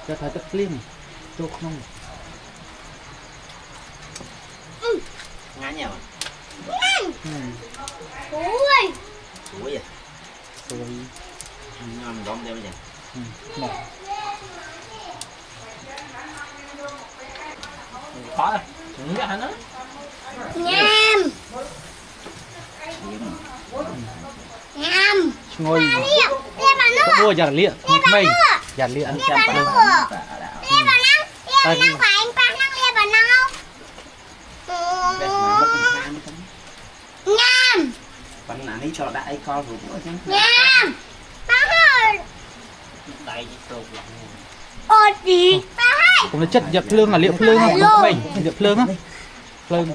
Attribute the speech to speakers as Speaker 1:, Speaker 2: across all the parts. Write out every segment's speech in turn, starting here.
Speaker 1: cho thấy tất liêm tôi không
Speaker 2: ngán nhỉ
Speaker 3: ui
Speaker 2: ui à
Speaker 1: tôi
Speaker 2: ngon gom đây bây giờ
Speaker 1: nè khó rồi hả nó
Speaker 3: nham nham
Speaker 1: ngồi
Speaker 3: lia bà nước
Speaker 1: mua giả lịa mày giả lịa ăn xem
Speaker 3: lia bà năng phải anh pa năng lia bà năng không nham
Speaker 2: bắn nãy đi cho đại con rồi nữa chứ
Speaker 3: nham ba hơi
Speaker 2: tay sâu
Speaker 3: ôi gì ba hơi
Speaker 1: cũng là chất dập lương là liệu lương không mình dập lương á lương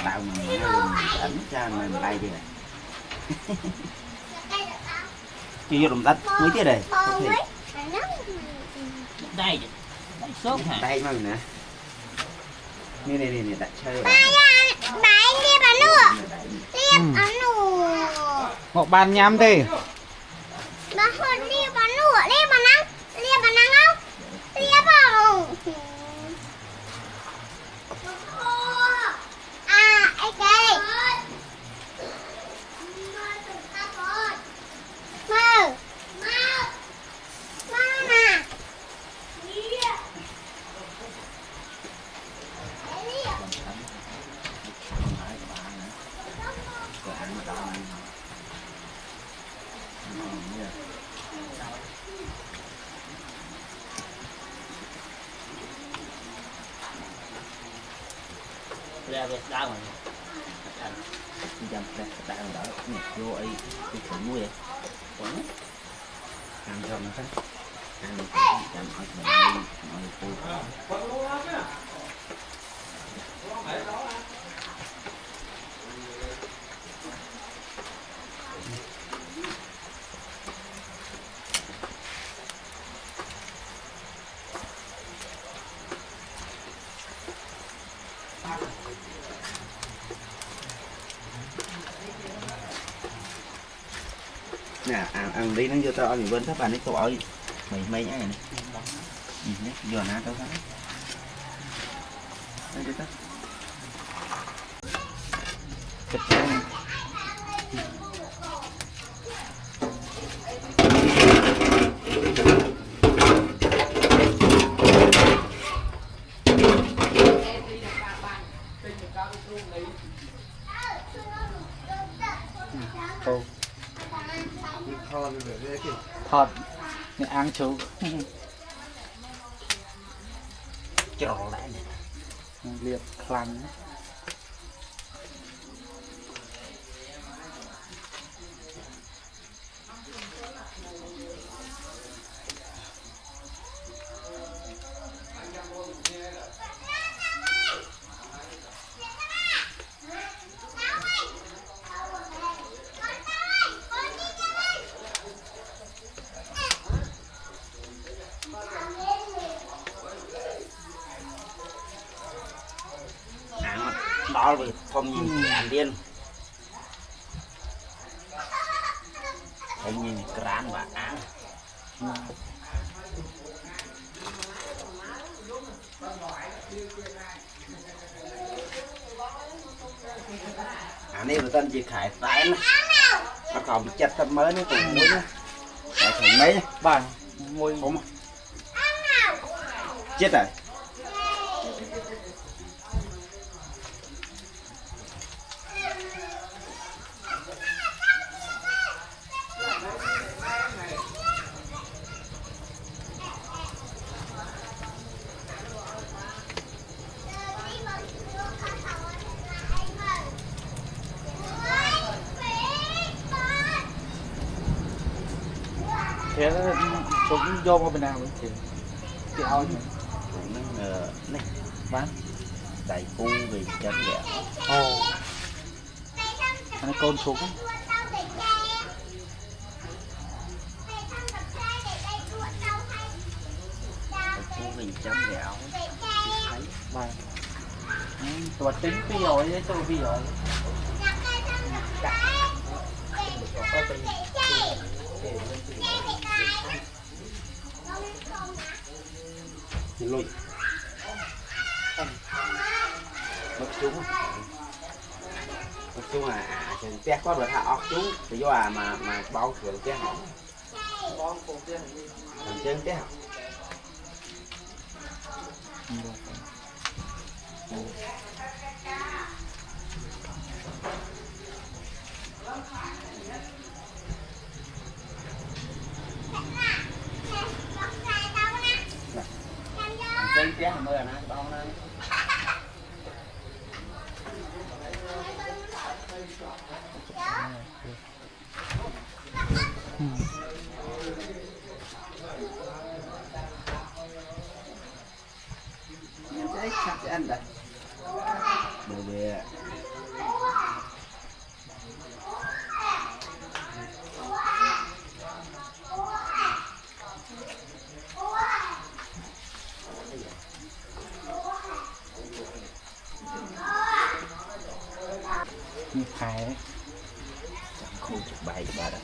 Speaker 2: tạo mình ảnh cho mình tay đi này chỉ vô đồng đất mấy tiết này đây sốt hả đây mà nè nè đặt chơi
Speaker 3: bà anh đi bà nữa đi bà nữa
Speaker 1: một bàn nhám đi
Speaker 3: bà hơi đi bà nữa đi bà năng không đi bà à ai kì mơ nè
Speaker 2: ra về đau rồi jam đau đó nè vô ấy cái thử nuôi vậy ăn cho nó thấy ăn jam hỏi mình hỏi nè ăn đi nó vô tao ăn bên tháp bàn ấy tao ở mày nhá này nhé giờ nè tao thấy đây cho tao
Speaker 1: thọt những ăn chú
Speaker 2: trò lại này
Speaker 1: liệp khăn
Speaker 2: đó vì không nhìn ăn điên không nhìn cán và ăn anh em tên chị Khải phải nó còn chặt tâm mới nó cùng muối nữa thử mấy
Speaker 1: bàn môi
Speaker 2: không chết rồi
Speaker 1: thế chúng vô qua bên nào vậy chị ao nhỉ
Speaker 2: này
Speaker 1: bán
Speaker 2: đầy cu vì chân dẻo
Speaker 1: ồ anh con xuống
Speaker 2: cu vì chân dẻo thấy
Speaker 1: vâng tôi tính phi rồi tôi phi rồi
Speaker 2: lụi mất chúng chừng té có rồi thả óc chúng thì do mà bao thường té hỏng chân té hỏng chân té hỏng mưa nè bao nè chắc ăn đấy bởi vì
Speaker 1: khai đấy
Speaker 2: không chụp bài bà đó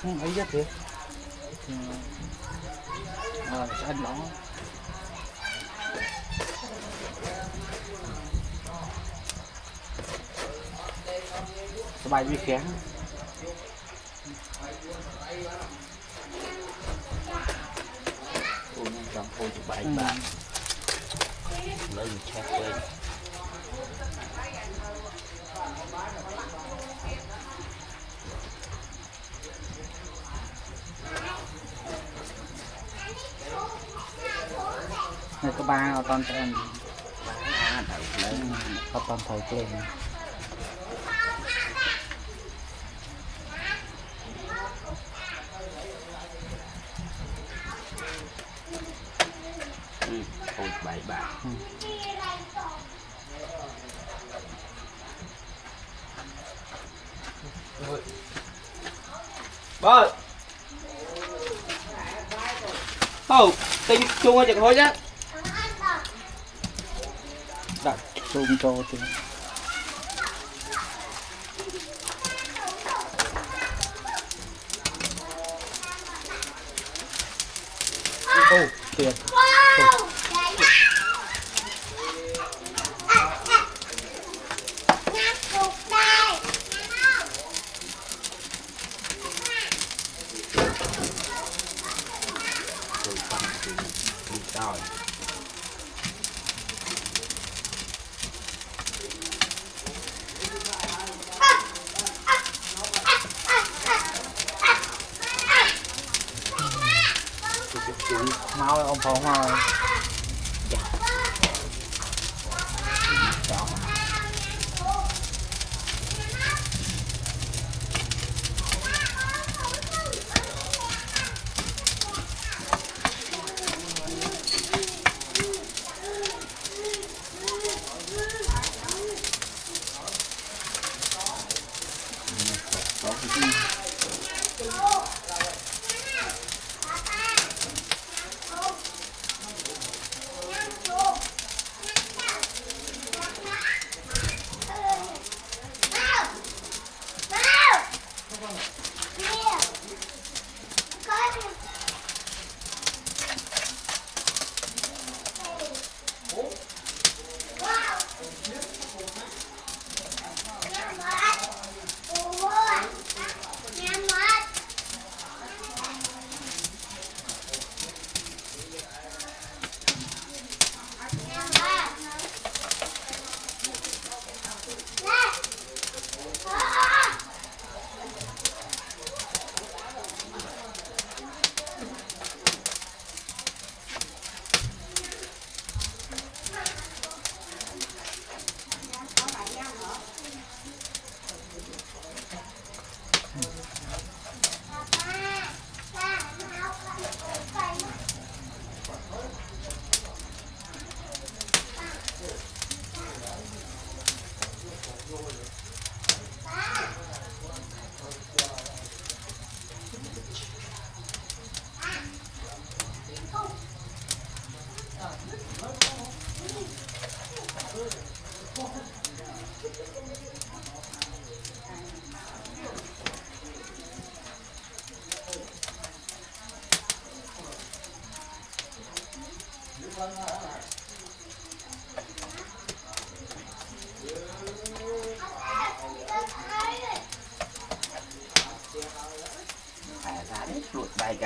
Speaker 1: không thấy rất thiệt anh nó bài vi kháng
Speaker 2: cô nhanh chóng cô chụp bài bà lấy một check lên
Speaker 1: này có ba ở toàn em
Speaker 2: lấy
Speaker 1: ở toàn thời lên
Speaker 2: cô bài bà
Speaker 4: bơ hầu tinh chung cho thôi nhá
Speaker 1: đặt zoom cho thì ô tiền
Speaker 2: rồi
Speaker 1: máu ông phóng rồi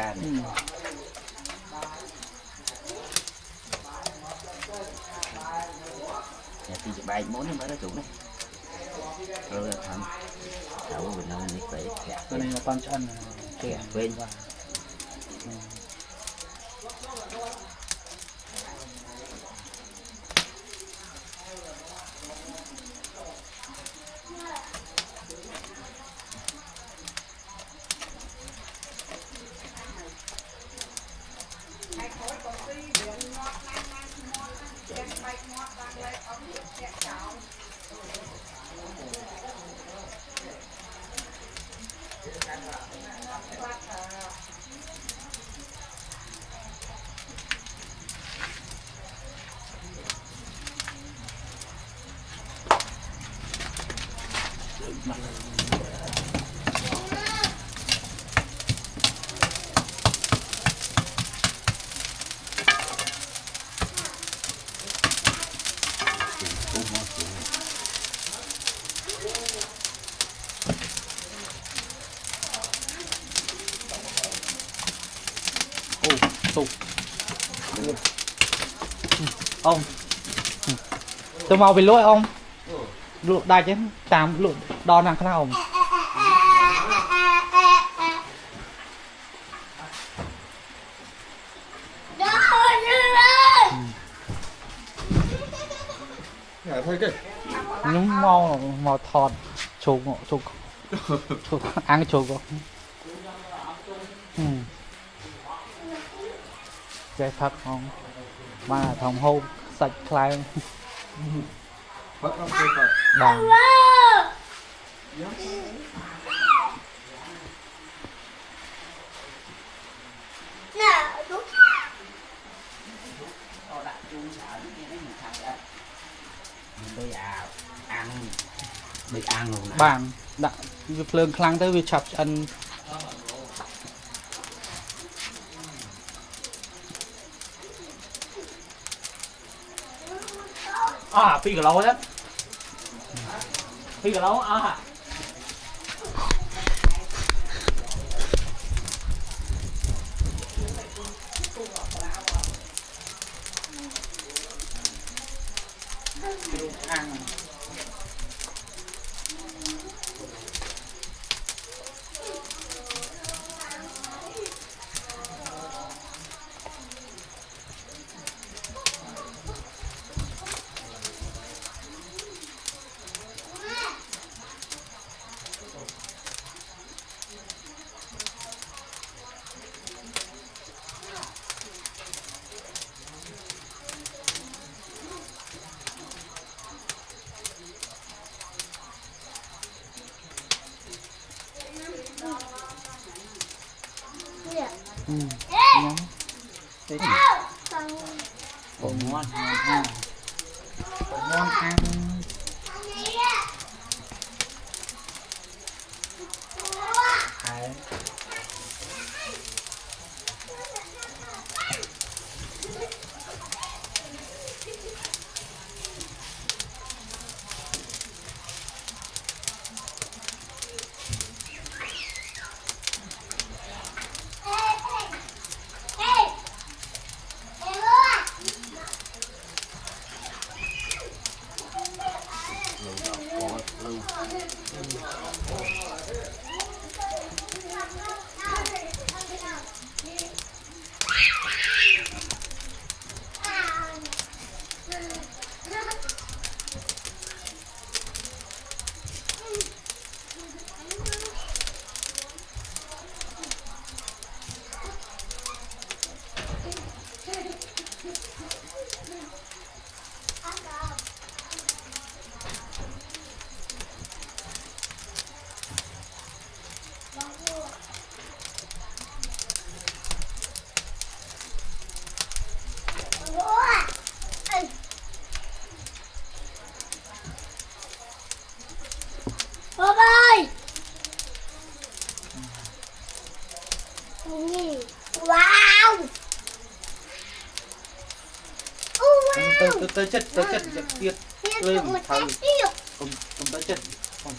Speaker 2: can nhà thì bài món nó mới đó chủ này rồi thằng cháu bên nó đi phải
Speaker 1: cái này là con chân
Speaker 2: kẹt bên
Speaker 1: tục ông tôi mau về lỗi ông lụa đai chứ tam lụa đo năng khả năng ông nhưng mau thọt chụp ăn chụpใจพักของมาทำโฮมสัตว์คลายบางบางดักเพลิงคลังtớiวิชับอันphi cả lâu đấy phi cả lâu ăn nhắm thế thì bổ ngon ha bổ ngon ăn
Speaker 3: Wow.
Speaker 1: tới chất tiết lên thầy không tới chất không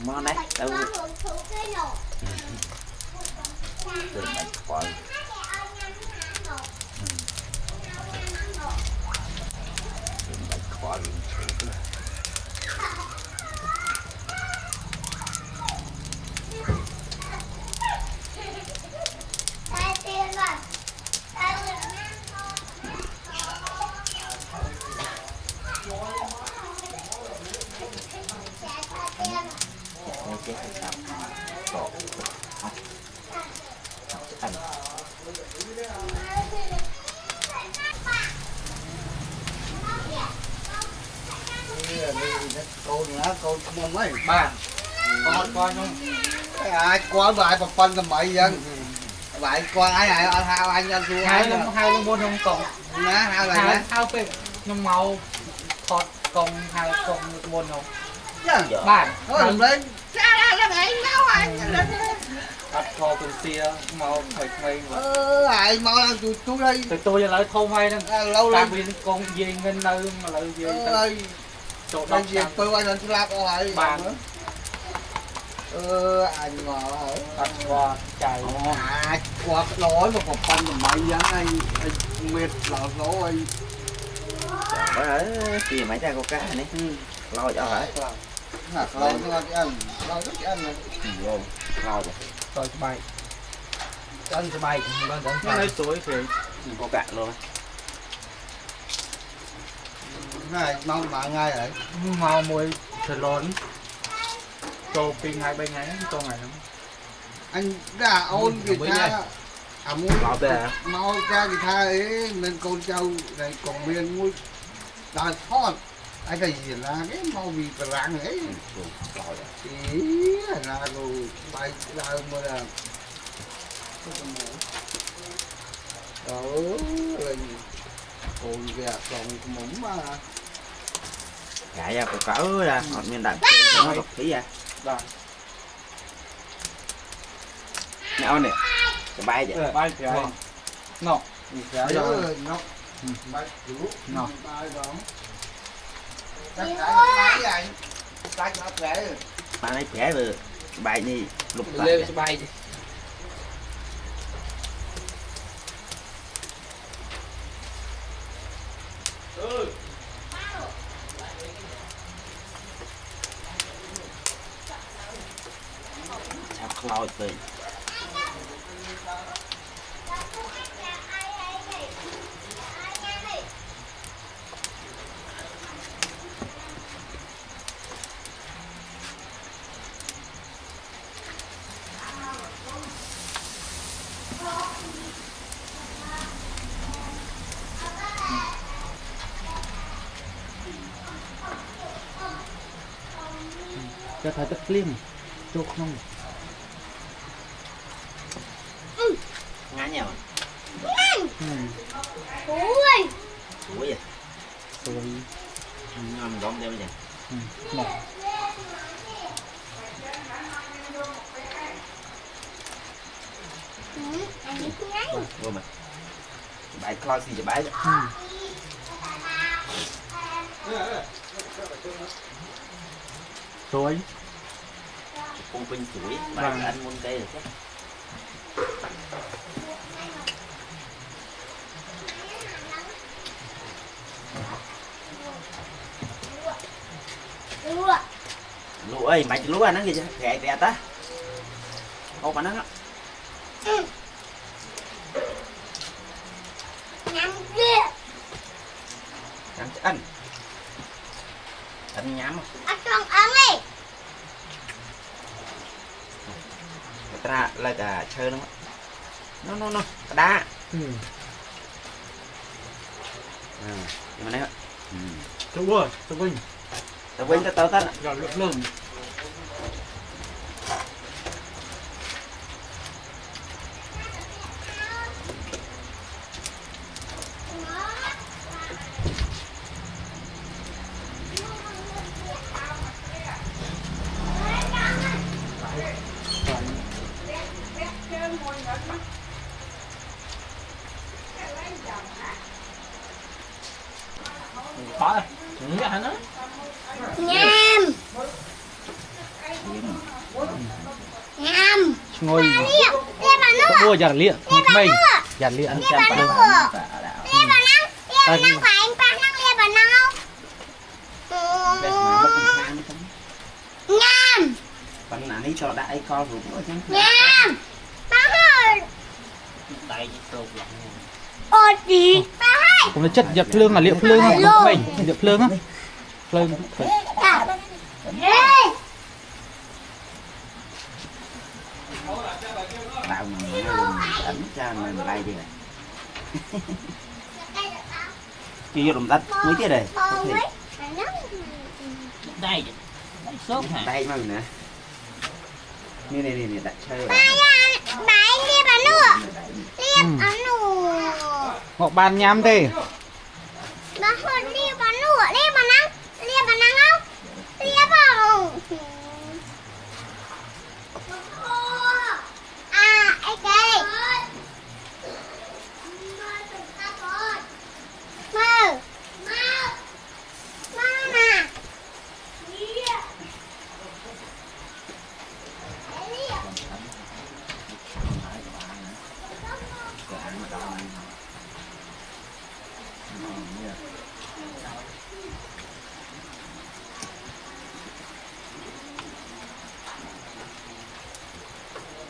Speaker 2: món đấy đâu
Speaker 3: Ba hưởng thụ cái nổ.
Speaker 2: từ bạch quả bạch quả
Speaker 3: Tay tiền rồi. Tay tiền rồi.
Speaker 2: nó chết hay sao cỏ học ăn
Speaker 5: cô nữa cô mong ấy
Speaker 1: ba con coi không
Speaker 5: ai qua bài một phân tầm bảy dân bài qua ai này anh ăn thua ai nữa
Speaker 1: hai lông môn không còn
Speaker 5: ná hai bài
Speaker 1: hai
Speaker 5: nữa
Speaker 1: hai phê nhưng màu thọt còn hai còn môn không
Speaker 5: chứ
Speaker 1: ba
Speaker 5: thôi đừng lên ra ra này nấu anh
Speaker 1: đặt thò từ xia màu phải mày
Speaker 5: ai mau ăn chú đây
Speaker 1: từ tôi giờ lại thâu may đang
Speaker 5: lâu
Speaker 1: làm
Speaker 5: lên
Speaker 1: vì con gì ngân nơi mà lại gì
Speaker 5: ơi
Speaker 1: chỗ
Speaker 5: đây
Speaker 1: đó
Speaker 5: gì tôi quay lên chú lạp rồi
Speaker 1: bàn
Speaker 5: anh ngờ
Speaker 1: đặt qua chạy
Speaker 5: qua lỗi một phân tầm bảy dân anh mệt là lỗi
Speaker 2: ở kia mấy cha coca này lo cho hả
Speaker 5: lâu nó ăn lâu rất ăn này
Speaker 2: vô lo rồi
Speaker 1: rồi bay chân sẽ bay lên đến nó lấy tuổi thì
Speaker 2: coca luôn
Speaker 5: này mong bạn ngay rồi
Speaker 1: màu mùi thịt lớn tô pin hai bên ngay tô này lắm
Speaker 5: anh đã ôn người ta muốn
Speaker 2: lo về
Speaker 5: mau cha người ta ấy nên con trâu này còn miền mũi là thoát anh cái gì là cái mau bị rạng ấy ý là rồi bay ra mà là đó là còn kìa còn mỏng mà
Speaker 2: gãi ra coca ơi ra họ miền đại nó độc khí à
Speaker 1: rồi
Speaker 2: nhau nè cái bay vậy
Speaker 1: bay thì ai nọ
Speaker 5: nhớ nó bay chủ
Speaker 1: nọ
Speaker 5: bay đó chắc cái này chắc nó khỏe
Speaker 2: bạn ấy khỏe vừa bay đi lục
Speaker 1: lên sẽ bay
Speaker 2: chắc lo từ
Speaker 1: cho thấy tất liêm chốt không
Speaker 2: ngã nhau
Speaker 3: Ui.
Speaker 2: ui à
Speaker 1: rồi
Speaker 2: ngon gom theo bây giờ
Speaker 1: nọ
Speaker 3: Anh biết ngay.
Speaker 2: vô mà bay coi gì bay
Speaker 1: rồi
Speaker 2: con pin chuối bay anh muốn cây rồi chắc
Speaker 3: Ui.
Speaker 2: lúa ơi mày lúa anh nó gì chứ gẹ gẹ ta không mà nó
Speaker 3: Nhắm kia.
Speaker 2: ăn ăn anh nhắm
Speaker 3: Ở trong ống đi.
Speaker 2: người ta lại cả chơi nó đá nhưng mà đấy
Speaker 1: chú ơi chú Vinh
Speaker 2: tao quên tao tao
Speaker 1: rồi lực lượng có nhá hả nó
Speaker 3: Nham. Nham.
Speaker 1: ngồi
Speaker 3: Lia bà
Speaker 1: có
Speaker 3: nửa.
Speaker 1: bua giặt lịa mày giặt lịa
Speaker 3: Lia bà nửa. Lia bà năng. Lia bà năng phải anh ba năng lia bà năng không? Nham.
Speaker 2: Bạn nãy cho đại con rồi cũng chứ.
Speaker 3: Nham. Ba hơi.
Speaker 4: Đây tôi lỏng.
Speaker 3: Ôi đi. Ba hơi.
Speaker 1: cũng là chất giặt lương là liệu lương không mày liệu lương á lương
Speaker 3: Ê.
Speaker 2: Tao mà đánh cha mình lại đi này. Chỉ vô đồng đất mới thế này.
Speaker 4: Đây. Sốt hả?
Speaker 2: Đây mà nè. Nè đặt chơi.
Speaker 3: Ba anh lia bà nửa. Lia bà nửa.
Speaker 1: họ bàn nhám thế
Speaker 3: Bà hơi lia bà nửa. Lia bà năng. Lia bà năng không? Lia bà. À, ai kì. Mơ. Mơ nè.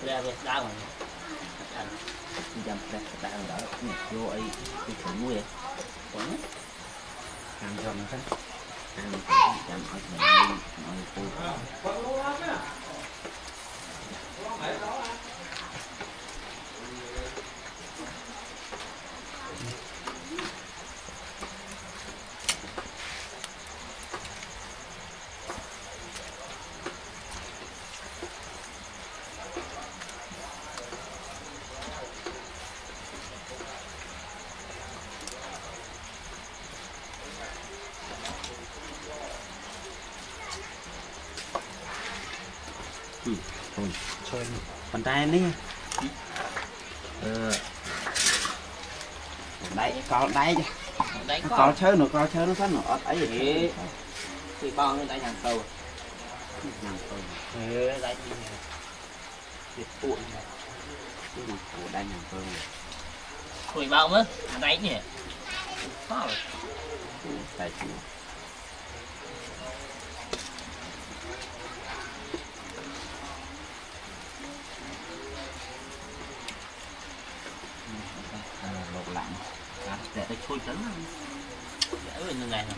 Speaker 4: Ra về đau rồi.
Speaker 2: Jam kita đó nè vô ấy đi thử mua đấy. Ăn cho nó kan. Ăn jam ở nhà mọi cô. Bàn tay đi. Đấy, có đây chứ.
Speaker 4: Đấy
Speaker 2: Có chơi nó phát nó ớt ấy
Speaker 4: thì thì con lên đây nhàng sâu.
Speaker 2: Nàng tôi.
Speaker 4: Thế đây thì
Speaker 2: Việc cuộn. Cái mặt của đây nàng tôi.
Speaker 4: Khủi bao mất. Đấy nhỉ. Có rồi.
Speaker 2: Tại chứ. Lột lạnh. Để tôi chui trứng.
Speaker 4: Để bên như này nè.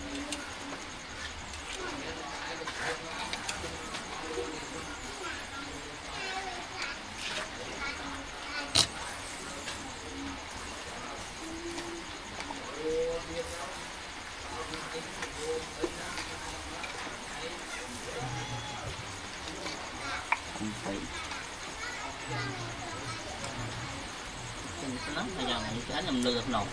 Speaker 4: Nó bây giờ này cái nằm lừa nổ.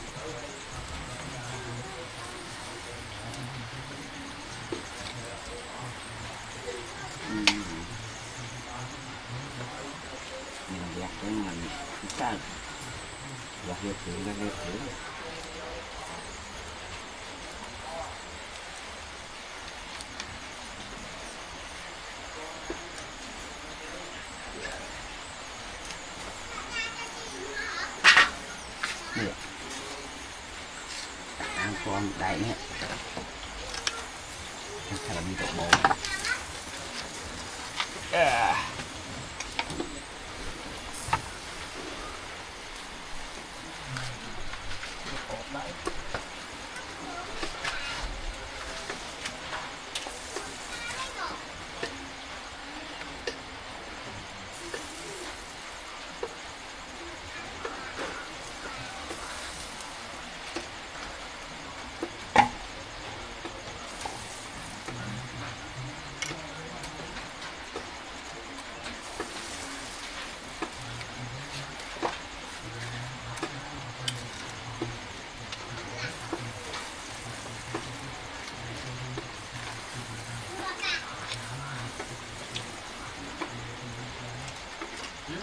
Speaker 2: Mình gạt cái mình sao gạt được thử. Ăn con đại nè. Phải đi tập bộ.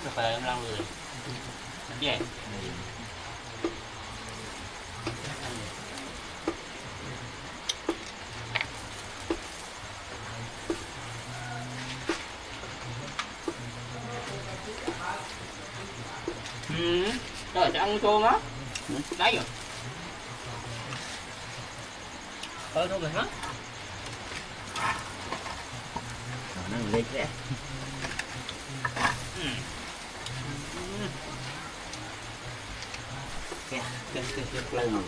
Speaker 4: Cà phê em lau rồi. Gì vậy? จะăn chôn á. Đấy rồi. Thôi thôi mình hết.
Speaker 2: Nó lên thế. Cái lên rồi.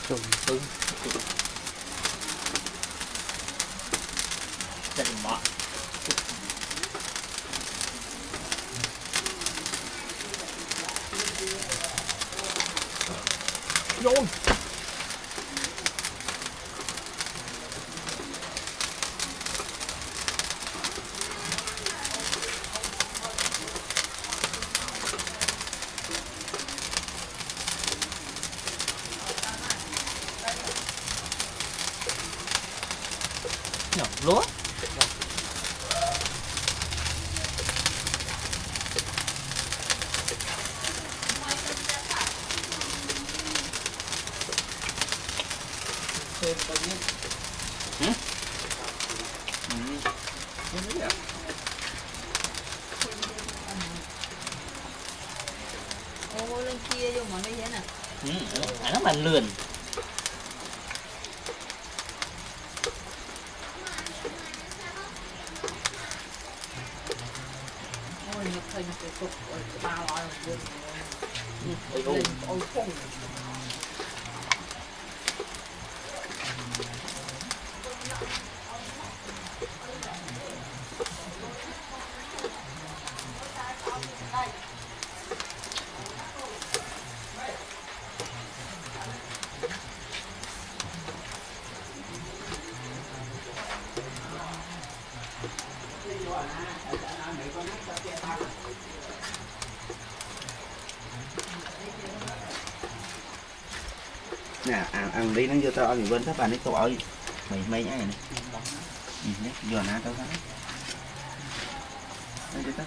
Speaker 1: trùng trùng trùng
Speaker 4: Chân bọ.
Speaker 1: rồi
Speaker 4: Nhỏ lúa.
Speaker 6: Ô lên kia vô mà đây vậy nè.
Speaker 4: Nó mà lườn.
Speaker 6: Ôi nhập hình cái cục ba loại rồi.
Speaker 4: Ôi
Speaker 6: Lên ôi khùng.
Speaker 2: Nè ăn đi nó vô tao ăn bên các bạn ấy tao ở mày nhá này nè. Nhé, giờ ná tao thấy. Đây tao.